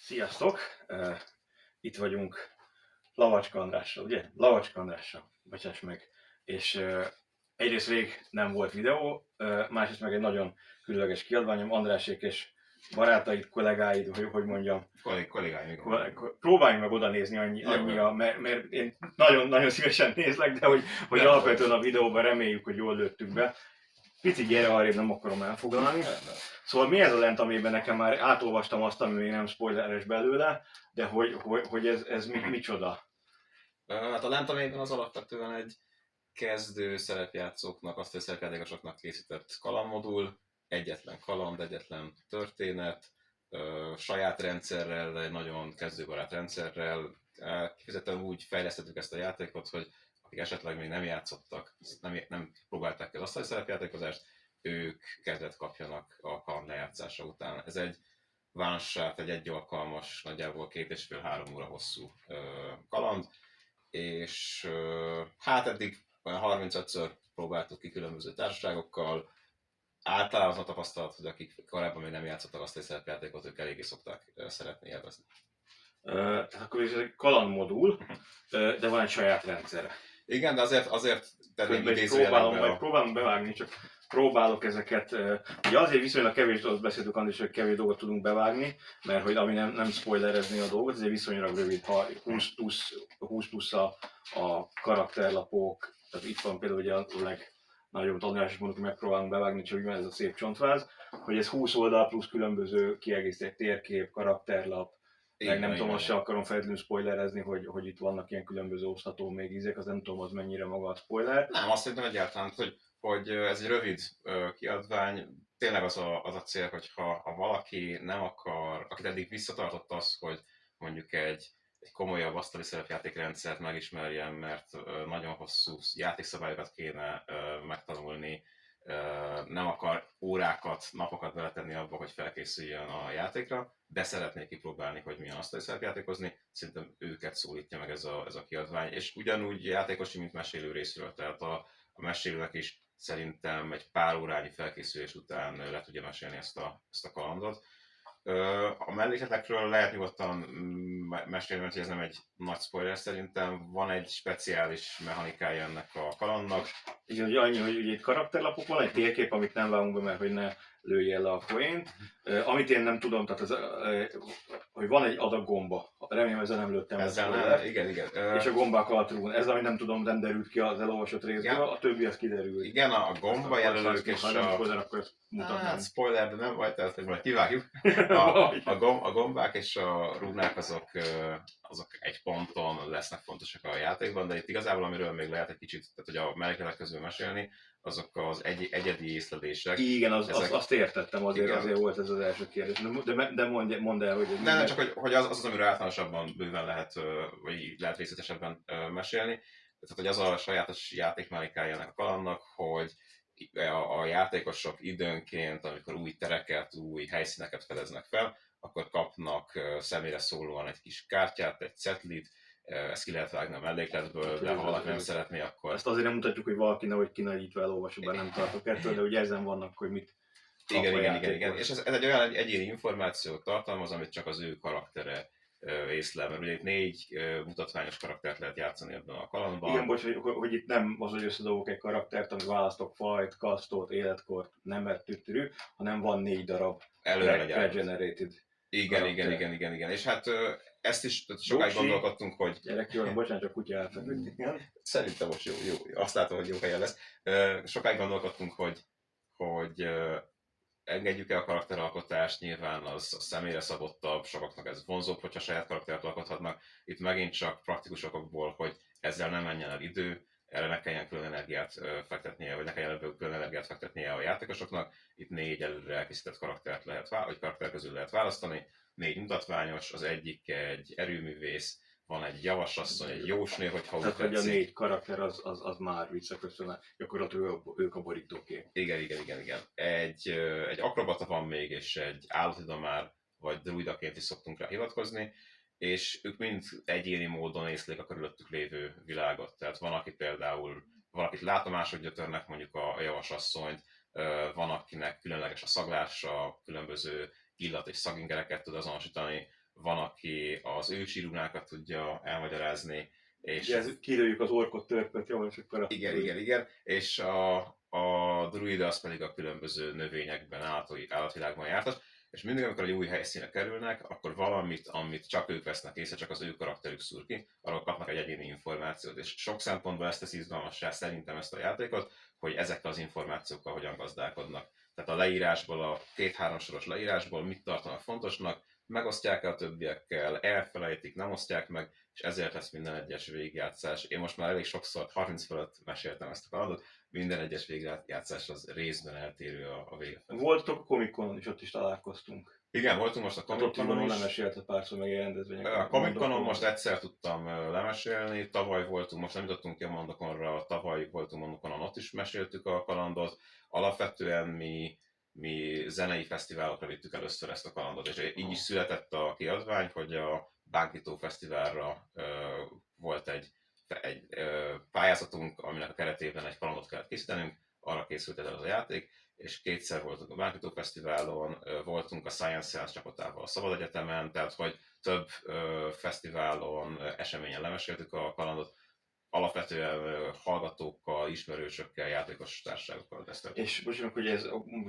Sziasztok! Itt vagyunk Lavacska Andrással, ugye? Lavacska Andrással, bocsáss meg. És egyrészt rég nem volt videó, másrészt meg egy nagyon különleges kiadványom, Andrásék és barátaid, kollégáid, hogy mondjam. Kollégáim. Próbáljunk meg oda nézni annyira, mert én nagyon szívesen nézlek, de hogy alapvetően a videóban reméljük, hogy jól lőttük be. Picit gyere arrébb, nem akarom elfoglalni. Szóval mi ez a lent, amiben nekem már átolvastam azt, ami még nem spoileres belőle, de hogy ez micsoda? Hát a lent, amiben az alapvetően egy kezdő szerepjátszóknak, azt a szerepjátékosoknak készített kalandmodul, egyetlen kaland, egyetlen történet, saját rendszerrel, egy nagyon kezdőbarát rendszerrel. Kifejezetten úgy fejlesztettük ezt a játékot, hogy akik esetleg még nem játszottak, nem próbálták ki az asztali szerepjátékozást, ők kezdet kapjanak a kaland lejátszása után. Ez egy one shot, egy alkalmas, nagyjából 2,5-3 óra hosszú kaland, és hát eddig olyan 35-ször próbáltuk ki különböző társaságokkal. Általában az a tapasztalat, hogy akik korábban még nem játszottak azt a szerepjátékot, ők eléggé szokták szeretni, élvezni. Tehát akkor ez egy kalandmodul, de van egy saját rendszere. Igen, de azért próbálom bevágni, csak próbálok ezeket. Ugye azért viszonylag kevés dolgot beszéltük, Andris, hogy kevés dolgot tudunk bevágni, mert hogy ami nem spoilerezni a dolgot, ezért viszonylag rövid, 20 plusz a karakterlapok, tehát itt van például ugye a legnagyobb András is mondjuk, hogy megpróbálunk bevágni, csak úgy van ez a szép csontváz, hogy ez 20 oldal plusz különböző kiegészített térkép, karakterlap, meg nem tudom, azt sem akarom feltétlenül spoilerezni, hogy itt vannak ilyen különböző osztható még ízek, az nem tudom, az mennyire maga a spoiler. Nem, azt szerintem egyáltalán, hogy ez egy rövid kiadvány, tényleg az a cél, hogy ha valaki nem akar, akit eddig visszatartott az, hogy mondjuk egy komolyabb asztali szerepjátékrendszert megismerjen, mert nagyon hosszú játékszabályokat kéne megtanulni, nem akar órákat, napokat beletenni abba, hogy felkészüljön a játékra, de szeretné kipróbálni, hogy milyen asztali szerepjátékozni, szerintem őket szólítja meg ez a kiadvány, és ugyanúgy játékosi, mint mesélő részről, tehát a mesélőnek is szerintem egy pár órányi felkészülés után le tudja mesélni ezt a kalandot. A mellékletekről lehet nyugodtan mesélni, mert ez nem egy nagy spoiler szerintem. Van egy speciális mechanikája ennek a kalandnak. Igen, ugye annyi, hogy ugye itt karakterlapok van, egy térkép, amit nem vágunk be, mert hogy ne lőjél le a poént. Amit én nem tudom, tehát hogy van egy adag gomba. Remélem ezzel nem lőttem. Igen. És a gombák alatt rúgni. Ez, amit nem tudom, nem derült ki az elolvasott részből, igen. A többi az kiderül. Igen, a gomba jelölők és spoiler, de nem vagy, tehát majd kivágjuk. A gombák és a rúnák azok egy ponton lesznek fontosak a játékban, de itt igazából amiről még lehet egy kicsit, tehát hogy a mellékletek közül mesélni, azok az egyedi észlelések. Igen, azt értettem, azért volt ez az első kérdés. De mondd el, hogy... Nem, csak hogy az, amiről általánosabban bőven lehet, vagy lehet részletesebben mesélni. Tehát, hogy az a sajátos játékmechanikája ennek a kalandnak, hogy a játékosok időnként, amikor új tereket, új helyszíneket fedeznek fel, akkor kapnak személyre szólóan egy kis kártyát, egy cetlit, ezt ki lehet vágni a mellékletből, de ha valaki nem szeretné, akkor... Ezt azért nem mutatjuk, hogy valaki nehogy kinagyítva elolvasó, bár nem tartok ettől, de ugye ezen vannak, hogy mit... Igen. És ez egy olyan egyéni információt tartalmaz, amit csak az ő karaktere észlel, mert ugye itt 4 mutatványos karaktert lehet játszani ebben a kalandban. Igen, bocs, hogy itt nem az, hogy összedobok egy karaktert, amit választok fajt, kasztot, életkort, nemet, tüttörű, hanem van 4 darab regenerated. Igen. És hát ezt is sokáig gondolkodtunk, hogy... Gyerek, jó, bocsánat, csak kutya elfeküdt. Szerintem most jó. Azt látom, hogy jó helyen lesz. Sokáig gondolkodtunk, hogy engedjük-e a karakteralkotást, nyilván az személyre szabottabb, sokaknak ez vonzóbb, hogyha saját karaktert alkothatnak. Itt megint csak praktikus okokból, hogy ezzel nem menjen el idő, erre ne kelljen külön energiát fektetnie, vagy ne kelljen ebből külön energiát fektetnie a játékosoknak. Itt 4 előre elkészített karaktert lehet, vagy karakter közül lehet választani. 4 mutatványos, az egyik egy erőművész, van egy javasasszony, egy jósnő, hogyha úgy tetszik. Tehát, hogy a 4 karakter az már visszaköszön, gyakorlatilag ők a borítóké. Igen. Egy akrobata van még, és egy állatidomár, vagy druidaként is szoktunk rá hivatkozni, és ők mind egyéni módon észlelik a körülöttük lévő világot. Tehát van, aki például valakit látomások gyötörnek, mondjuk a javasasszonyt, van, akinek különleges a szaglása, különböző illat és szagingereket tud azonosítani, van, aki az ősi runákat tudja elmagyarázni, és ugye kilőjük az orkot, törpöt, jó, és akkor igen, és a druida az pedig a különböző növényekben, állatvilágban jártas, és mindig, amikor egy új helyszínre kerülnek, akkor valamit, amit csak ők vesznek észre, csak az ő karakterük szúr ki, arról kapnak egy egyéni információt, és sok szempontból ezt teszi izgalmassá szerintem ezt a játékot, hogy ezekkel az információkkal hogyan gazdálkodnak. Tehát a leírásból, a 2-3 soros leírásból mit tartanak fontosnak, megosztják el a többiekkel, elfelejtik, nem osztják meg, és ezért lesz minden egyes végigjátszás. Én most már elég sokszor, 30 fölött meséltem ezt a kalandot, minden egyes végigjátszás az részben eltérő a vége felé. Voltok a Comic-Conon is, ott is találkoztunk. Igen, voltunk most a Comic-Conon is. Lemesélte párszor meg rendezvények. A Comic-Conon most egyszer tudtam lemesélni, tavaly voltunk, most nem jutottunk ki a Mondokonra, tavaly voltunk Mondokonon, ott is meséltük a kalandot. Alapvetően mi zenei fesztiválokra vittük először ezt a kalandot, és így is született a kiadvány, hogy a Bánkító Fesztiválra volt egy pályázatunk, aminek a keretében egy kalandot kellett készítenünk, arra készült ez a játék, és kétszer voltunk a Bánkító Fesztiválon, voltunk a Science Science csapatával a Szabad Egyetemen, tehát hogy több fesztiválon, eseményen lemeséltük a kalandot, alapvetően hallgatókkal, ismerősökkel, játékos társaságokkal teszteltük. És most hogy ez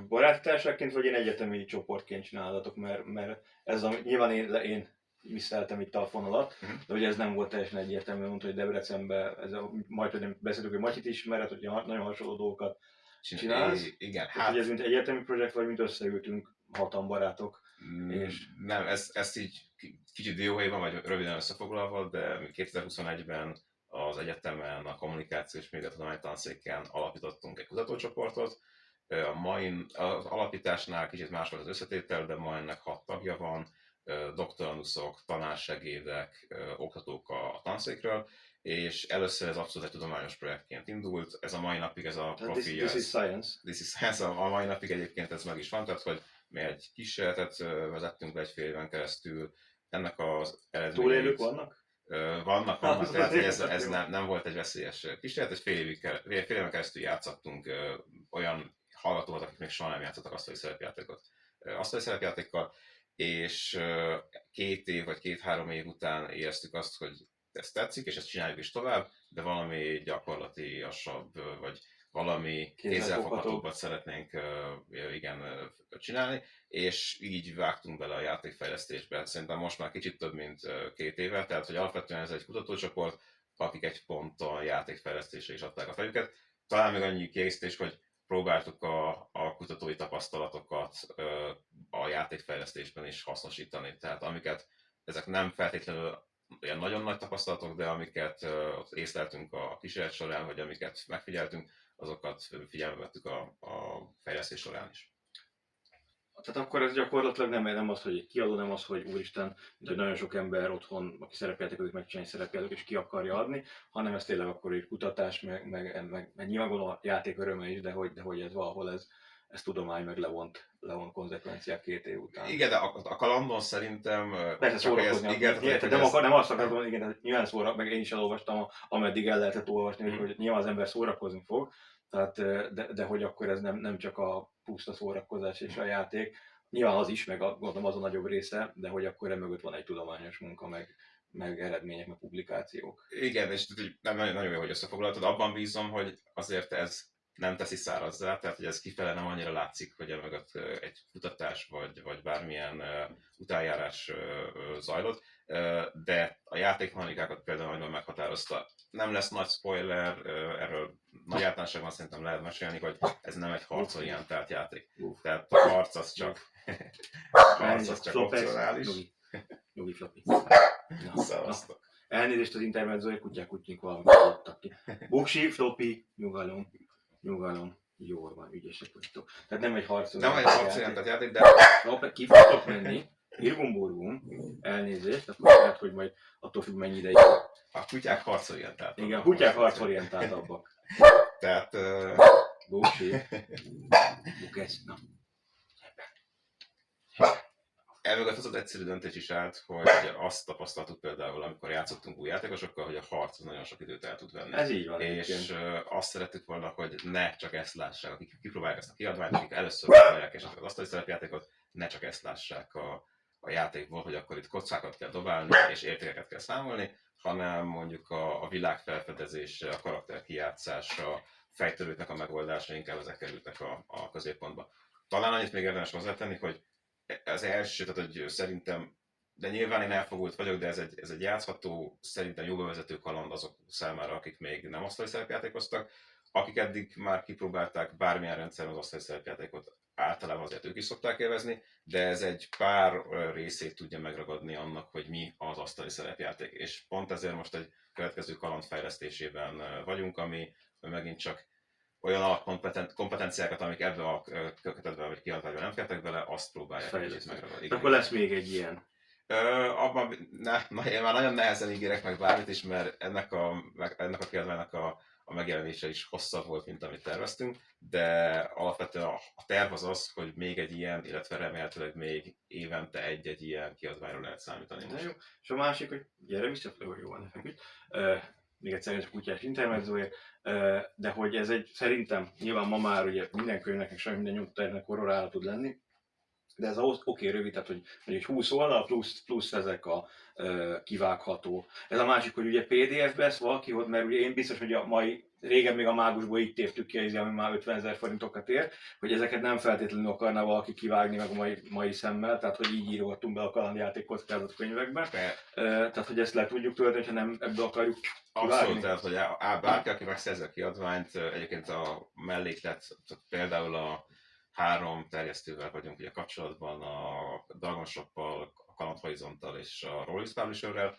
baráti társaságként, vagy én egyetemi csoportként csináltatok, mert ez nyilván én visszaeltem itt a fonalat, de ugye ez nem volt teljesen egyértelmű, mondta, hogy Debrecenben, majd hogy beszéltük, hogy Matyit ismered, hogy nagyon hasonló dolgokat csinálsz. Igen, hát... Hogy ez mint egyetemi projekt, vagy mint összeültünk 6 barátok. És... Nem, ezt így kicsit dióhéjban, vagy röviden összefoglalva, de 2021-ben az egyetemen, a kommunikációs és médiatudományi tanszéken alapítottunk egy kutatócsoportot. Az alapításnál kicsit más volt az összetétel, de ma ennek 6 tagja van, doktoranduszok, tanársegédek, oktatók a tanszékről, és először ez abszolút egy tudományos projektként indult, ez a mai napig ez a profilja. This is science. This is science, a mai napig egyébként ez meg is van, tehát hogy mi egy kísérletet vezettünk be egy fél éven keresztül, ennek az eredményeit... Túlélők vannak? Vannak, tehát ez nem volt egy veszélyes kísérlet, egy fél éven keresztül játszottunk olyan hallgatókat, akik még soha nem játszottak asztali szerepjátékkal, és 2 év vagy 2-3 év után éreztük azt, hogy ez tetszik, és ezt csináljuk is tovább, de valami gyakorlatiasabb, vagy valami kézzelfoghatóbbat szeretnénk csinálni, és így vágtunk bele a játékfejlesztésbe. Szerintem most már kicsit több, mint 2 éve, tehát hogy alapvetően ez egy kutatócsoport, akik egy ponton játékfejlesztésre is adták a fejüket. Talán még annyi kiegészítés, hogy próbáltuk a kutatói tapasztalatokat a játékfejlesztésben is hasznosítani. Tehát amiket, ezek nem feltétlenül ilyen nagyon nagy tapasztalatok, de amiket ott észleltünk a kísérlet során, vagy amiket megfigyeltünk, azokat figyelme vettük a fejlesztés során is. Tehát akkor ez gyakorlatilag nem az, hogy egy kiadó, nem az, hogy úristen, mint hogy nagyon sok ember otthon, aki szerepjátékodik, megcsinálni szerepjátékot és ki akarja adni, hanem ez tényleg akkor egy kutatás, meg nyilván gondolom a játék öröme is, de hogy ez valahol ez tudomány, meg levont konzekvenciák 2 év után. Igen, de a kalandon szerintem... Persze szórakozni, nem azt akarom, igen, tehát nyilván meg én is elolvastam, ameddig el lehetett olvasni, hogy nyilván az ember szórakozni fog, tehát, de hogy akkor ez nem csak a puszta szórakozás és a játék, nyilván az is, meg gondolom az a nagyobb része, de hogy akkor emögött van egy tudományos munka, meg eredmények, meg publikációk. Igen, és nagyon jó, hogy összefoglaltad. Abban bízom, hogy azért ez nem teszi szárazzá, tehát hogy ez kifele nem annyira látszik, hogy emögött egy kutatás vagy bármilyen utánjárás zajlott, de a játékmechanikákat például nagyon meghatározta. Nem lesz nagy spoiler, erről nagy általánosságban szerintem lehet mesélni, hogy ez nem egy harcorientált játék. Tehát a harc az csak opcionális. Nyugi floppy. Szavaztok. Elnézést az intermedzói, kutyák valamit adtak ki. Buksi, floppy, nyugalom. Jól van, ügyesek vagytok. Tehát nem egy harcorientált játék, de... Ki fogtok menni, Irgumburgum, elnézést, akkor lehet, hogy majd attól függ mennyi ideig. A kutyák harcorientáltak. Igen, a kutyák harcorientáltabbak. Tehát... Buksi. Bukesz, na. Elmögött az egyszerű döntés is állt, hogy azt tapasztaltuk például, amikor játszottunk új játékosokkal, hogy a harc az nagyon sok időt el tud venni. Ez így van. És azt szerettük volna, hogy ne csak ezt lássák, akik kipróbálják ezt a kiadványt, akik először próbálják esetleg az asztali szerepjátékot, ne csak ezt lássák a a játékból, hogy akkor itt kockákat kell dobálni, és értékeket kell számolni, hanem mondjuk a világ felfedezése, a karakter kijátszása, a fejtörőknek a megoldása inkább ezek kerültek a középpontba. Talán annyit még érdemes hozzátenni, hogy az első, tehát hogy szerintem, de nyilván én elfogult vagyok, de ez egy játszható, szerintem jó bevezető kaland azok számára, akik még nem asztali szerepjátékoztak, akik eddig már kipróbálták bármilyen rendszeren az asztali szerepjátékot, általában azért ők is szokták élvezni, de ez egy pár részét tudja megragadni annak, hogy mi az asztali szerepjáték. És pont ezért most egy következő kaland fejlesztésében vagyunk, ami megint csak olyan alapkompetenciákat, amik ebbe a kötetben vagy kiadványban nem fértek bele, azt próbálják kicsit megragadni. Akkor lesz még egy ilyen. Abban, én már nagyon nehezen ígérek meg bármit is, mert ennek a kiadványnak a megjelenése is hosszabb volt, mint amit terveztünk, de alapvetően a terv az, hogy még egy ilyen, illetve remélhetőleg még évente egy-egy ilyen kiadványról lehet számítani most. Jó. És a másik, hogy gyere vissza, hogy jó, ne feküdj. Még egyszer egy kutyás intermedzóért, de hogy ez egy, szerintem, nyilván ma már ugye minden könyvnek, sajnos minden nyomtatervnek horrorára tud lenni, de ez ahhoz oké, rövid, tehát hogy egy 20 oldal plusz ezek a kivágható. Ez a másik, hogy ugye PDF-be ezt valaki, mert ugye én biztos, hogy a mai, régen még a mágusból így téptük ki, ami már 50 000 forintokat ér, hogy ezeket nem feltétlenül akarná valaki kivágni meg a mai szemmel, tehát hogy így írogattunk be a kalandjáték kockázat könyvekbe. Tehát, hogy ezt le tudjuk tölteni, ha nem ebből akarjuk kivágni. Abszolút, tehát, hogy bárki, aki megszerzi a kiadványt, egyébként a melléklet, például a 3 terjesztővel vagyunk ugye kapcsolatban, a Dragon Shop-pal, a Kaland Horizonttal és a Rollis Publisherrel.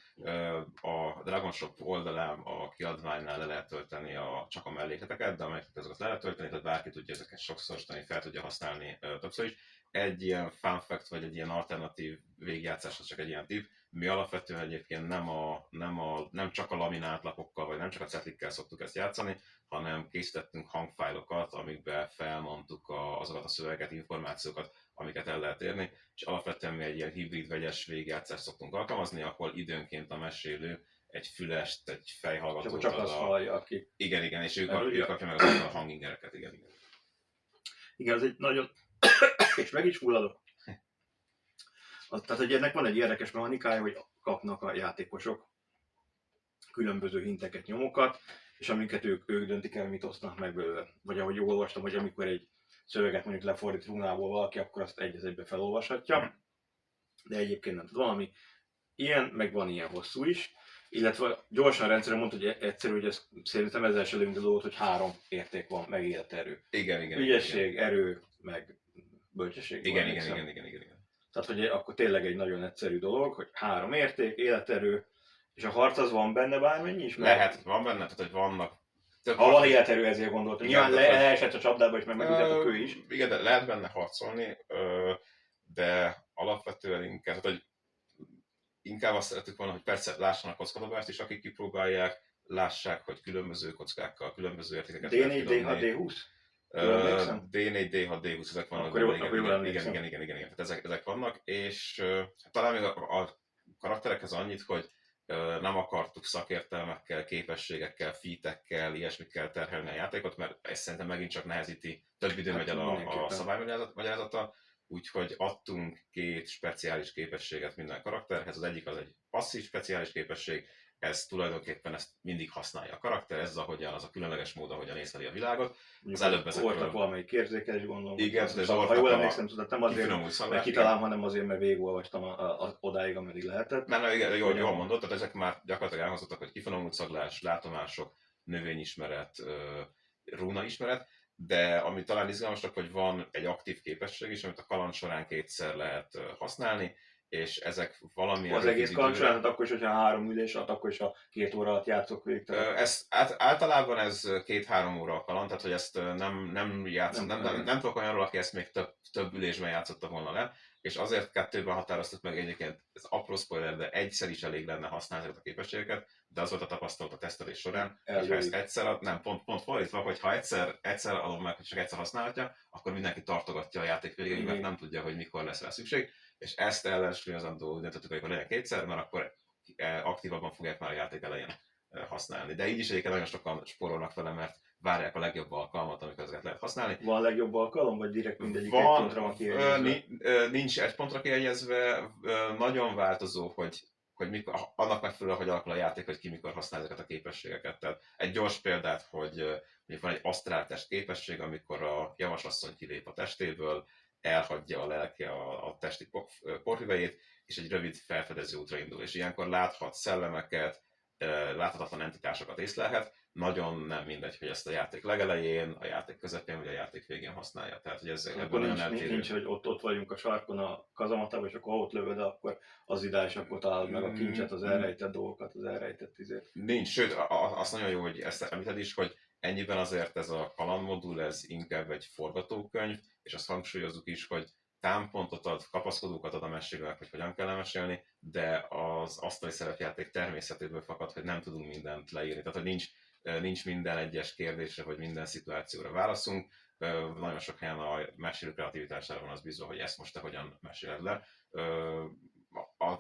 A Dragon Shop oldalán a kiadványnál le lehet tölteni csak a mellékleteket, de a mellékleteket le lehet tölteni, tehát bárki tudja ezeket sokszorosítani, fel tudja használni többször is. Egy ilyen fun fact, vagy egy ilyen alternatív végigjátszás, az csak egy ilyen tipp. Mi alapvetően egyébként nem csak a laminált lapokkal, vagy nem csak a cetlikkel szoktuk ezt játszani, hanem készítettünk hangfájlokat, amikbe felmondtuk azokat a szövegeket, információkat, amiket el lehet érni, és alapvetően mi egy ilyen hibrid vegyes végigjátszást szoktunk alkalmazni, ahol időnként a mesélő egy fülest, egy fejhallgatót csak azt hallja, aki... Igen, és ő kapja meg azokat a hangingereket, igen. Igen, ez egy nagyon... és meg is fulladok. Tehát, hogy ennek van egy érdekes mechanikája, hogy kapnak a játékosok különböző hinteket, nyomokat, és amiket ők döntik el, mit osztanak meg belőle. Vagy ahogy jól olvastam, hogy amikor egy szöveget mondjuk lefordít runából valaki, akkor azt egy az egybe felolvashatja. De egyébként nem tud valami ilyen, meg van ilyen hosszú is. Illetve gyorsan rendszerre mondta, hogy egyszerű, hogy ez, szerintem ezzel se lőünk a dolgot, hogy 3 érték van, meg életerő. Igen. Ügyesség, erő, meg bölcsesség. Igen. Tehát, hogy akkor tényleg egy nagyon egyszerű dolog, hogy 3 érték, életerő, és a harc az van benne bármennyi is? Lehet, van benne, tehát hogy vannak. Ha van életerő, ezért gondoltam. Nyilván leesett a csapdába is, meg megütett a kő is. Igen, de lehet benne harcolni, de alapvetően inkább, tehát, hogy inkább azt szeretük volna, hogy persze lássanak kockadobást is, akik kipróbálják, lássák, hogy különböző kockákkal, különböző értékeket D4, D6, D20? D4, D6, D20, ezek vannak. Igen. Tehát ezek vannak, és talán még a karakterekhez annyit, hogy nem akartuk szakértelmekkel, képességekkel, featekkel, ilyesmikkel terhelni a játékot, mert ez szerintem megint csak nehezíti, több idő megy el a szabálymagyarázata, úgyhogy adtunk 2 speciális képességet minden karakterhez. Az egyik az egy passzív speciális képesség, ez tulajdonképpen ezt mindig használja a karakter, ez ahogyan az a különleges mód, ahogyan észleli a világot. Az előbb ezekről... valamelyik érzékelés, gondolom. Igen, de ha jól emlékszem, nem azért, mert kitalálom, hanem azért, mert végigolvastam odáig, ameddig lehetett. Nem, igen, jól mondott, tehát ezek már gyakorlatilag elhangzottak, hogy kifinomult szaglás, látomások, növényismeret, rúnaismeret, de ami talán izgalmasabb, hogy van egy aktív képesség is, amit a kaland során 2-szer lehet használni, és ezek valamilyen... Az egész kaland során, tehát akkor is, hogyha 3 ülés alatt, akkor is a 2 óra alatt játszok végtelen. Általában ez 2-3 óra a kaland, tehát hogy ezt nem tudok olyanról, aki ezt még több ülésben játszotta volna le, és azért 2-ben határoztuk meg egyébként, ez apró spoiler, de egyszer is elég lenne használni ezeket a képességeket, de az volt a tapasztalat a tesztelés során, hogy ha ezt egyszer, pont fordítva, hogy ha egyszer adom meg, hogy csak egyszer használhatja, akkor mindenki tartogatja a játék végéig, mert nem tudja, hogy mikor lesz rá szükség, és ezt ellensúlyozandó döntöttük, hogy legyen 2-szer, mert akkor aktívabban fogják már a játék elején használni. De így is egyébként nagyon sokan spórolnak vele, mert várják a legjobb alkalmat, amikor ezeket lehet használni. Van legjobb alkalom, vagy direkt mindegyik egy Van, pontra van kijegyezve? nincs egy pontra kijegyezve, nagyon változó, hogy mikor, annak megfelelően, hogy alakul a játék, hogy ki mikor használ ezeket a képességeket. Tehát egy gyors példát, hogy mondjuk van egy asztrál test képesség, amikor a javaslasszony kilép a testéből, elhagyja a lelke a testi porhüvelyét, és egy rövid felfedező útra indul. És ilyenkor láthat szellemeket, láthatatlan entitásokat észlelhet, nagyon nem mindegy, hogy ezt a játék legelején, a játék közepén vagy a játék végén használja. Tehát, hogy ez akkor nincs, hogy ott vagyunk a sarkon a kazamatában, és akkor ha ott lövöd, akkor az ideális, akkor találod meg a kincset, az elrejtett dolgokat, az elrejtett izét. Nincs, sőt, az nagyon jó, hogy ezt említed is, hogy ennyiben azért ez a kalandmodul, ez inkább egy forgatókönyv, és azt hangsúlyozzuk is, hogy támpontot ad, kapaszkodókat ad a mesélőnek, hogy hogyan kell mesélni, de az asztali szerepjáték természetéből fakad, hogy nem tudunk mindent leírni. Tehát, hogy nincs minden egyes kérdésre, vagy minden szituációra válaszunk. Nagyon sok helyen a mesélő kreativitására van az bízva, hogy ezt most te hogyan meséled le.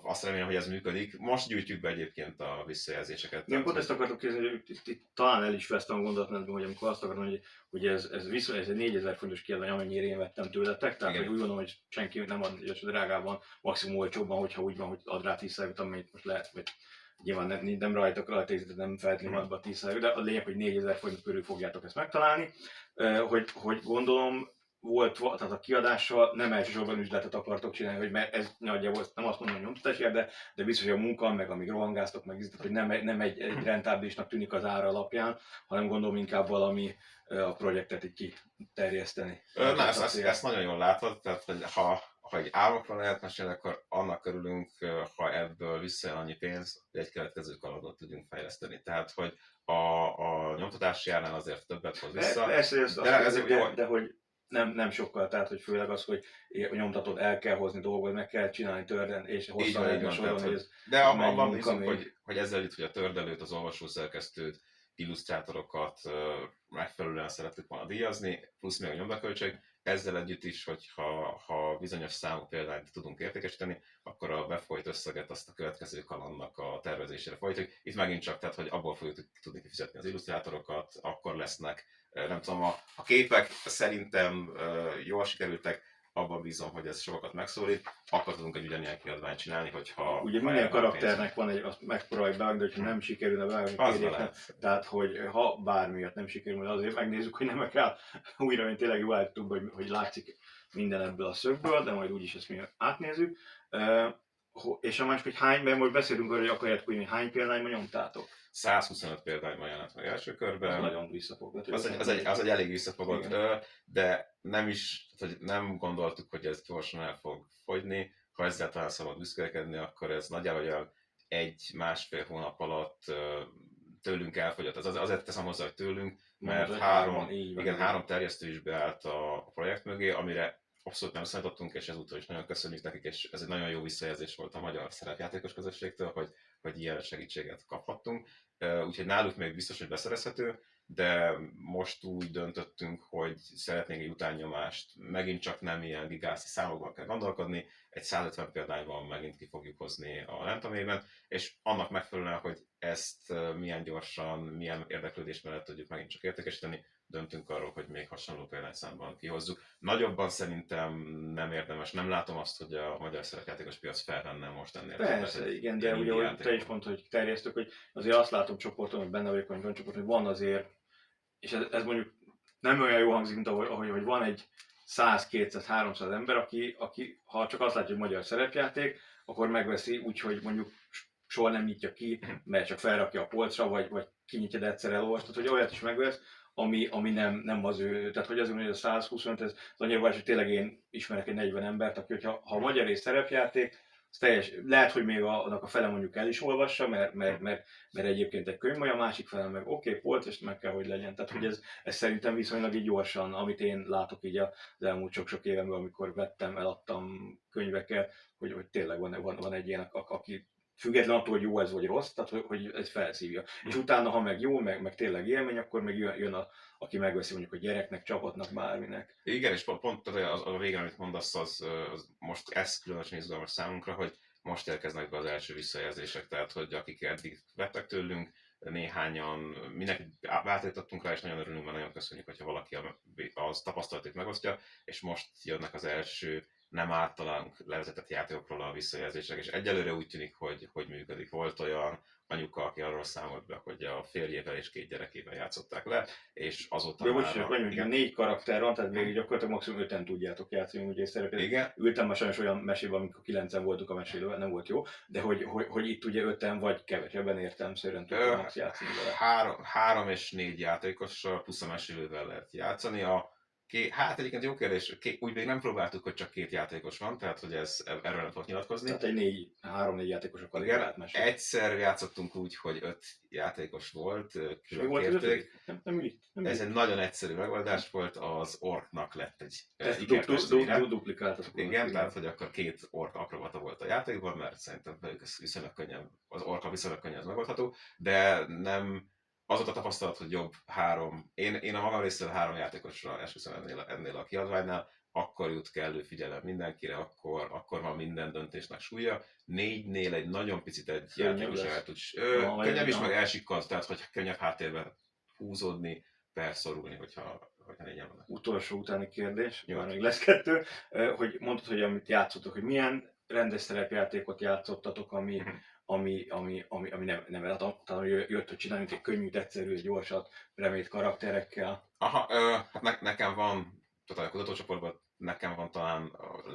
Azt remélem, hogy ez működik. Most gyűjtjük be egyébként a visszajelzéseket. Én pont ezt akartok kérdezni, hogy itt talán el is vesztem a gondolatmenetben, hogy amikor azt akarom, hogy ez egy 4000 fontos kiadvány, amennyire én vettem tőletek, tehát hogy úgy gondolom, hogy senki nem ad drágában, maximum olcsóbban, hogyha úgy van, hogy ad rá 10%-ot, amit most lehet, vagy nyilván nem rajta, nem feltétlenül ad be a 10%-ot, de a lényeg, hogy 4000 forint körül fogjátok ezt megtalálni, hogy gondolom, tehát a kiadással nem elsősorban üzletet akartok csinálni, hogy mert ez nagyjából nem azt mondom, hogy nyomtatásért, de biztos, hogy a munka, meg amíg rohangáztok, meg üzletet, hogy nem egy rentábilisnak tűnik az ára alapján, hanem gondolom inkább valami a projektet így kiterjeszteni. Ezt nagyon jól látod, tehát hogy ha egy álmokra lehet mesélni, akkor annak örülünk, ha ebből visszajön annyi pénz, hogy egy következő kalandot tudjunk fejleszteni. Tehát, hogy a nyomtatási árnál azért többet hoz vissza. Persze, de hogy nem sokkal, tehát hogy főleg az, hogy nyomtatod, el kell hozni dolgot, meg kell csinálni törden, és hosszan legyen soron, hogy ez de abban bízunk, hogy ezzel itt, hogy a tördelőt, az olvasószerkesztőt, illusztrátorokat megfelelően szerettük volna díjazni, plusz még a nyomdaköltség. Ezzel együtt is, hogy ha bizonyos számú példányt tudunk értékesíteni, akkor a befolyt összeget azt a következő kalandnak a tervezésére folytjuk. Itt megint csak, tehát, hogy abból fogjuk tudni kifizetni az illusztrátorokat, akkor lesznek, nem tudom, a képek szerintem jól sikerültek, abban bízom, hogy ez sokakat megszólít, akkor tudunk egy ugyanilyen kiadványt csinálni, hogyha... Ugye minden karakternek van egy, azt megpróbáljuk bevágni, de hogyha nem sikerülne bevágni, tehát hogy ha bármiatt nem sikerül, azért megnézzük, hogy nem kell újra, mint tényleg jó állítunk, hogy látszik minden ebből a szögből, de majd úgyis ezt mi átnézzük. És a másik, hogy hány, mert most beszélünk arról, hogy akarjátok, hogy hány példányban nyomtátok? 125 példányban jelent meg első körben. Az nagyon visszafogott. Az egy elég visszafogott, de nem is, hogy nem gondoltuk, hogy ez gyorsan el fog fogyni. Ha ezzel talán szabad büszkélkedni, akkor ez nagyjából 1-1,5 hónap alatt tőlünk elfogyott. Azért teszem hozzá, hogy tőlünk, mert három terjesztő is beállt a projekt mögé, amire abszolút nem számítottunk, és ezúttal is nagyon köszönjük nekik, és ez egy nagyon jó visszajelzés volt a magyar szerepjátékos közösségtől, hogy ilyen segítséget kaphattunk. Úgyhogy náluk még biztos, hogy beszerezhető, de most úgy döntöttünk, hogy szeretnénk egy utánnyomást, megint csak nem ilyen gigászi számokban kell gondolkodni, egy 150 példányban megint ki fogjuk hozni a lentomében, és annak megfelelően, hogy ezt milyen gyorsan, milyen érdeklődés mellett tudjuk megint csak értékesíteni, döntünk arról, hogy még hasonló példányszámban kihozzuk. Nagyobban szerintem nem érdemes, nem látom azt, hogy a magyar szerepjátékos piac felvenne most ennél. Persze, igen, de ugye ahogy te is mondtad, hogy terjesztök, hogy azért azt látom csoporton, hogy benne vagyok, hogy csoport, hogy van azért, és ez mondjuk nem olyan jó hangzik, mint hogy van egy 100, 200, 300 ember, aki ha csak azt látja, hogy magyar szerepjáték, akkor megveszi úgy, hogy mondjuk soha nem nyitja ki, mert csak felrakja a polcra, vagy kinyitja, de egyszer elolvastat, hogy olyat is megvesz, ami nem az ő, tehát hogy azért, hogy a 125, ez annyira vás, hogy tényleg én ismerek egy 40 embert, aki, hogyha a magyar és szerepjáték, az teljes, lehet, hogy még annak a fele mondjuk el is olvassa, mert egyébként egy könyv, vagy a másik fele meg polc, és meg kell, hogy legyen. Tehát, hogy ez szerintem viszonylag így gyorsan, amit én látok így az elmúlt sok-sok évemben, amikor vettem, eladtam könyveket, hogy tényleg van egy ilyen, aki független attól, hogy jó ez vagy rossz, tehát hogy ez felszívja. És utána, ha meg jó, meg tényleg élmény, akkor meg jön aki megveszi mondjuk a gyereknek, csapatnak, bárminek. Igen, és pont a végén, amit mondasz, az most ez különösen izgalmas számunkra, hogy most érkeznek be az első visszajelzések, tehát hogy akik eddig vettek tőlünk, néhányan, mindenkit átállítottunk rá, és nagyon örülünk, mert nagyon köszönjük, hogyha valaki az tapasztalatot megosztja, és most jönnek az első nem általánk levezetett játékokról a visszajelzések, és egyelőre úgy tűnik, hogy működik. Volt olyan anyuka, aki arról számolt be, hogy a férjével és 2 gyerekével játszották le, és azóta de már... bocsánat, mondjuk 4 karakter van, tehát végig gyakorlatilag maximum 5-en tudjátok játszani, ugye szerepet. Igen. Ültem már sajnos olyan mesében, amikor 9-en voltunk a mesélővel, nem volt jó, de hogy itt ugye 5-en vagy kevesebben értelemszerűen tudunk játszani vele. 3 és 4 játékossal plusz a mesélővel lehet játszani. Hát egyébként jó kérdés, úgy még nem próbáltuk, hogy csak 2 játékos van, tehát hogy erről nem tudok nyilatkozni. Tehát egy 3-4 játékosokkal lehet mesélni. Egyszer játszottunk úgy, hogy 5 játékos volt, külön kérték. Ez egy nagyon egyszerű megoldás volt, az orknak lett egy duplikáltatok. Igen, tehát hogy akkor 2 ork akrobata volt a játékban, mert szerintem velük ez viszonylag könnyen, az orka viszonylag könnyen megoldható, de nem az volt a tapasztalat, hogy jobb 3. Én a magam részéről 3 játékosra esküszöm ennél a kiadványnál, akkor jut kellő figyelem mindenkire, akkor van minden döntésnek súlya. 4-nél egy nagyon picit egy játékos el tud... Könnyebb is, meg elsikkad, tehát hogy könnyebb háttérbe húzódni, szorulni, hogyha 4-en vannak. Utolsó utáni kérdés, már még lesz 2, hogy mondtad, hogy amit játszotok, hogy milyen rendes szerepjátékot játszottatok, ami nem jött, hogy csinálni egy könnyű, egyszerű, gyorsat, remélt karakterekkel. Hát nekem van, tehát a kutatócsoportban nekem van talán a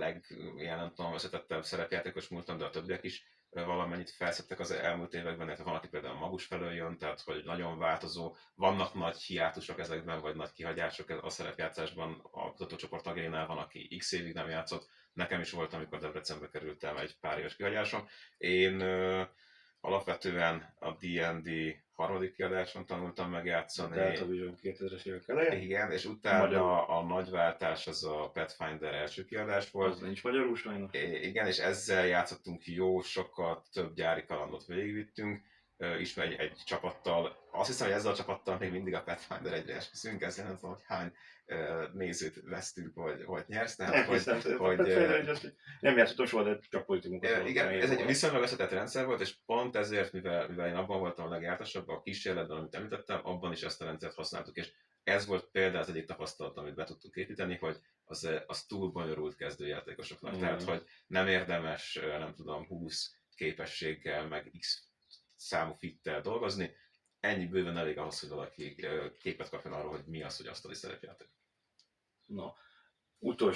nem tudom, összetettebb szerepjátékos múltam, de a többiek is valamennyit felszettek az elmúlt években, illetve van, aki például magus felől jön, tehát hogy nagyon változó, vannak nagy hiátusok ezekben, vagy nagy kihagyások a szerepjátszásban, a kutatócsoport tagjainál van, aki x évig nem játszott, nekem is volt, amikor Debrecenbe kerültem egy pár éves kihagyáson. Én alapvetően a D&D 3. kiadáson tanultam megjátszani. Delta Vision 2000-es évek eleje. Igen, és utána a nagy váltás az a Pathfinder első kiadás volt. Az nincs magyarul sajnos. Igen, és ezzel játszottunk jó, sokkal több gyári kalandot végigvittünk. Ismer egy csapattal. Azt hiszem, hogy ezzel a csapattal még mindig a Pathfinder 1-re esküszünk, ezzel nem tudom, hogy hány nézőt vesztünk, vagy nyersz. Tehát, nem játszottam soha, de csak politikumokat. Igen, ez egy viszonylag összetett rendszer volt, és pont ezért, mivel én abban voltam a legjártasabb, a kísérletben, amit említettem, abban is ezt a rendszert használtuk, és ez volt például az egyik tapasztalat, amit be tudtuk építeni, hogy az túl bonyolult kezdőjátékosoknak. Tehát, hogy nem érdemes, nem tudom, 20 képességgel, meg x számú fittel dolgozni, ennyi bőven elég ahhoz, hogy valaki képet kapjon arról, hogy mi az, hogy asztali szerepjáték. Na,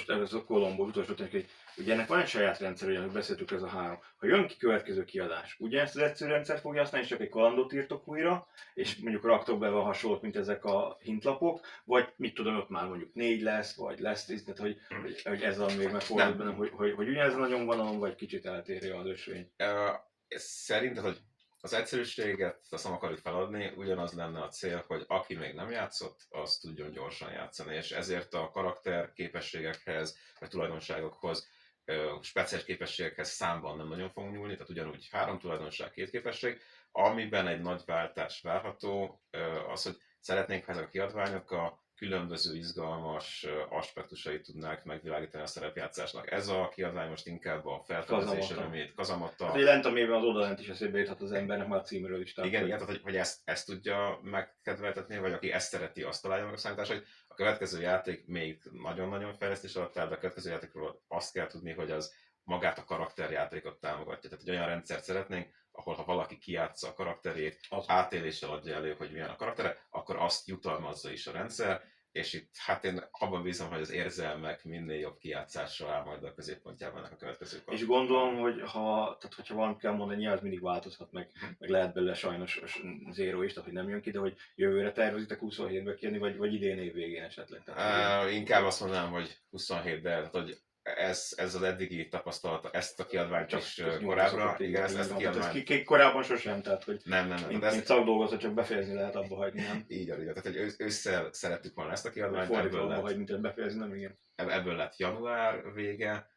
ez a Colombo utolsó hogy ugye ennek van egy saját rendszer, ugyanis beszéltük ez a 3. Ha jön ki következő kiadás, ugyanezt az egyszerű rendszert fogja használni, és csak egy kalandot írtok újra, és mondjuk raktok be a hasonlót, mint ezek a hintlapok, vagy mit tudom, ott már mondjuk 4 lesz, vagy lesz 10, tehát hogy ez a még megfordult bennem, hogy ugyanez a nagyon van, vagy kicsit eltérő az ösvény. Szerintem, hogy az egyszerűséget azt nem akarjuk feladni, ugyanaz lenne a cél, hogy aki még nem játszott, az tudjon gyorsan játszani, és ezért a karakter képességekhez, vagy tulajdonságokhoz, speciális képességekhez számban nem nagyon fogunk nyúlni, tehát ugyanúgy 3 tulajdonság, 2 képesség, amiben egy nagy váltás várható, az, hogy szeretnénk, ha ezek a kiadványok a különböző izgalmas aspektusait tudnák megvilágítani a szerepjátszásnak. Ez a kiadvány most inkább a felfedezés örömét, kazamatta. Hát, lent a mélyben az oldalent is eszébe juthat az embernek már a címről is. Igen, tehát hogy ezt tudja megkedveltetni, vagy aki ezt szereti, azt találja meg a számításait. A következő játék még nagyon-nagyon fejlesztés alatt áll, de a következő játékról azt kell tudni, hogy az magát a karakterjátékot támogatja. Tehát egy olyan rendszert szeretnénk, ahol ha valaki kijátsza a karakterét, átéléssel adja elő, hogy milyen a karaktere, akkor azt jutalmazza is a rendszer, és itt hát én abban bízom, hogy az érzelmek minél jobb kijátszással áll majd a középpontjában a következő karakter. És gondolom, hogy hogyha valamit kell mondani, nyilván mindig változhat, meg lehet belőle sajnos zéro is, tehát hogy nem jön ki, de hogy jövőre tervezitek 27-be kijönni, vagy idén év végén esetleg? Inkább azt mondanám, hogy 27, de tehát, hogy ez az eddigi tapasztalat, ezt a kiadványt is korábbra. Igen, ezt a kiadványt. Korábban sosem, tehát hogy nem. Mint szakdolgozat, csak befejezni lehet, abba hagyni, nem? Így, tehát hogy ősszel szerettük volna ezt a kiadványt. Fordítva abba hagyni, mint befejezni, nem igen. Ebből lett január vége,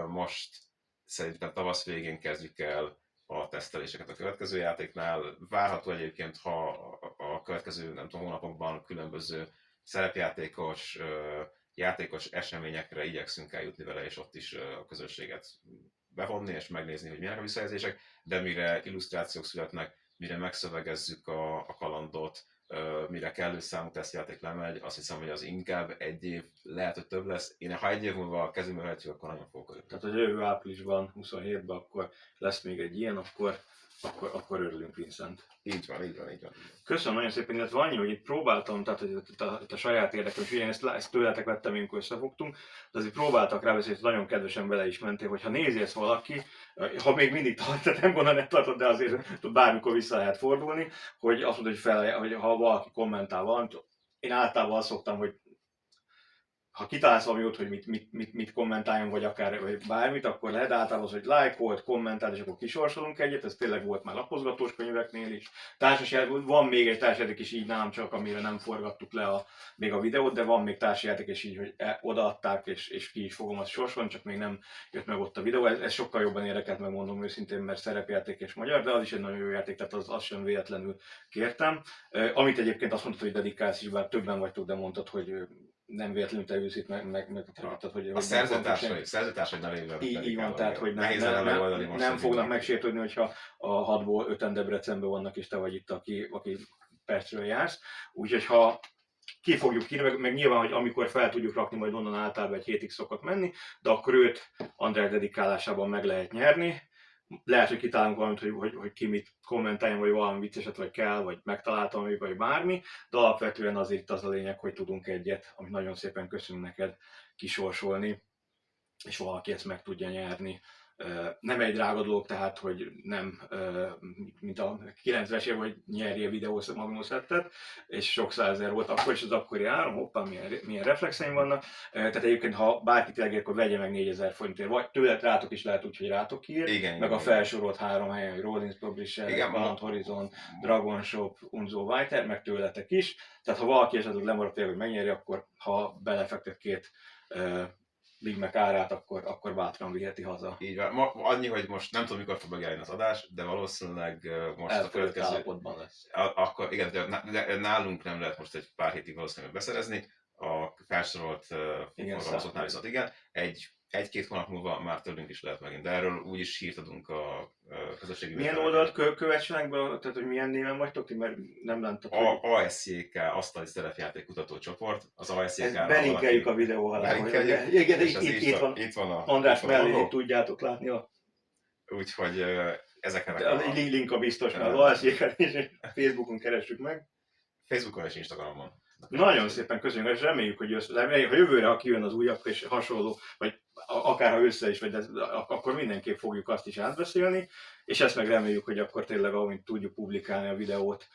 most szerintem tavasz végén kezdjük el a teszteléseket a következő játéknál. Várható egyébként, ha a következő, nem tudom, hónapokban különböző szerepjátékos, játékos eseményekre igyekszünk eljutni vele, és ott is a közönséget bevonni, és megnézni, hogy milyenek a visszajelzések, de mire illusztrációk születnek, mire megszövegezzük a kalandot, mire kellő számú tesztjáték lemegy, azt hiszem, hogy az inkább 1 év, lehet, hogy több lesz. Én ha 1 év múlva a kezünkbe vehetjük, akkor nagyon fogok örülni. Tehát, hogy jövő áprilisban, 27-ben, akkor lesz még egy ilyen, akkor örülünk, Vincent. Így van. Köszönöm nagyon szépen, illetve annyi, hogy itt próbáltam, tehát hogy itt a saját érdekem, és ugye ezt tőletek vettem, amikor összefogtunk, de azért próbáltak rábeszélni, hogy nagyon kedvesen bele is mentél, hogy ha nézi ezt valaki, ha még mindig tart, tehát nem gondolom, nem tartod, de azért bármikor vissza lehet fordulni, hogy azt mondod, hogy ha valaki kommentál valamit, én általában azt szoktam, hogy ha kitalálsz valami jót, hogy mit kommentáljon, vagy akár vagy bármit, akkor lehet általában az, hogy lájkolt, kommentált, és akkor kisorsolunk egyet, ez tényleg volt már lapozgatós könyveknél is. Társasjáték, van még egy társasjáték is így nálam csak, amire nem forgattuk le még a videót, de van még társasjáték is így, hogy odaadták, és ki is fogom azt sorsolni, csak még nem jött meg ott a videó. Ez sokkal jobban érdekelt, megmondom őszintén, mert szerepjáték és magyar, de az is egy nagyon jó játék, tehát az sem véletlenül kértem. Amit egyébként azt mondtad, hogy dedikálsz is, bár többen vagytok, de mondtad, hogy nem véletlenül te ülsz itt, hogy a szerzőtársai nevében. Így van, tehát hogy nem fognak megsértődni, hogyha a 6-ból 5-en Debrecenben vannak, és te vagy itt, aki Pestről jársz. Úgyhogy ha ki fogjuk írni, meg nyilván, hogy amikor fel tudjuk rakni, majd onnan általában egy hétig szokott menni, de akkor őt András dedikálásában meg lehet nyerni. Lehet, hogy kitálunk valamit, hogy ki mit kommentáljon, vagy valami vicceset, vagy kell, vagy megtaláltam, vagy bármi, de alapvetően az itt az a lényeg, hogy tudunk egyet, amit nagyon szépen köszönünk neked kisorsolni, és valaki ezt meg tudja nyerni. Nem egy drága dolog, tehát, hogy nem, mint a 90-es év, hogy nyerje videós magnószettet, és sok százezer volt akkor is az akkori áram, hoppá, milyen reflexeim vannak. Tehát egyébként, ha bárkit elér, akkor vegye meg 4000 forintért, vagy tőled rátok is lehet úgy, hogy rátok ír, igen, meg a felsorolt 3 helyen, hogy Rollins Publisher, Galant Horizon, Dragon Shop, Unzo Whiter, meg tőletek is. Tehát ha valaki esetleg lemaradt, hogy megnyeri, akkor ha belefektet 2 Big Mac árát, akkor bátran viheti haza. Így van. Annyi, hogy most nem tudom, mikor fog megjelenni az adás, de valószínűleg most a következő állapotban lesz. Akkor igen, de nálunk nem lehet most egy pár hétig valószínűleg beszerezni. A felsorolt forgalmazóknál viszont igen. Egy-két hónap múlva már tőlünk is lehet megint, de erről úgyis hírt adunk a közösségi milyen oldalt kövessenek be, tehát hogy milyen néven vagytok ti, mert nem láttad, hogy... ASJK, Asztali Szerepjáték Kutatócsoport, az ASJK... Belinkeljük a videó alá. Igen, itt van András mellé, tudjátok látni úgyhogy ezeknek a link a biztos, mert az ASJK-t és Facebookon keressük meg. Facebookon és Instagramon. Nagyon szépen köszönjük, és reméljük, hogy ha jövőre, ha kijön az újabb és hasonló, vagy akár ha össze is, vagy akkor mindenképp fogjuk azt is átbeszélni, és ezt meg reméljük, hogy akkor tényleg, amint tudjuk publikálni a videót,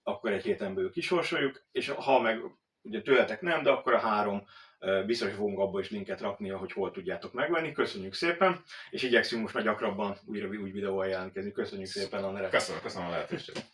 akkor egy héten belül kisorsoljuk, és ha meg ugye tőletek nem, de akkor a 3 biztos fogunk abba is linket rakni, hogy hol tudjátok megvenni. Köszönjük szépen, és igyekszünk most már gyakrabban újra új videóval jelentkezni. Köszönjük szépen, András! Köszönöm a lehetőséget!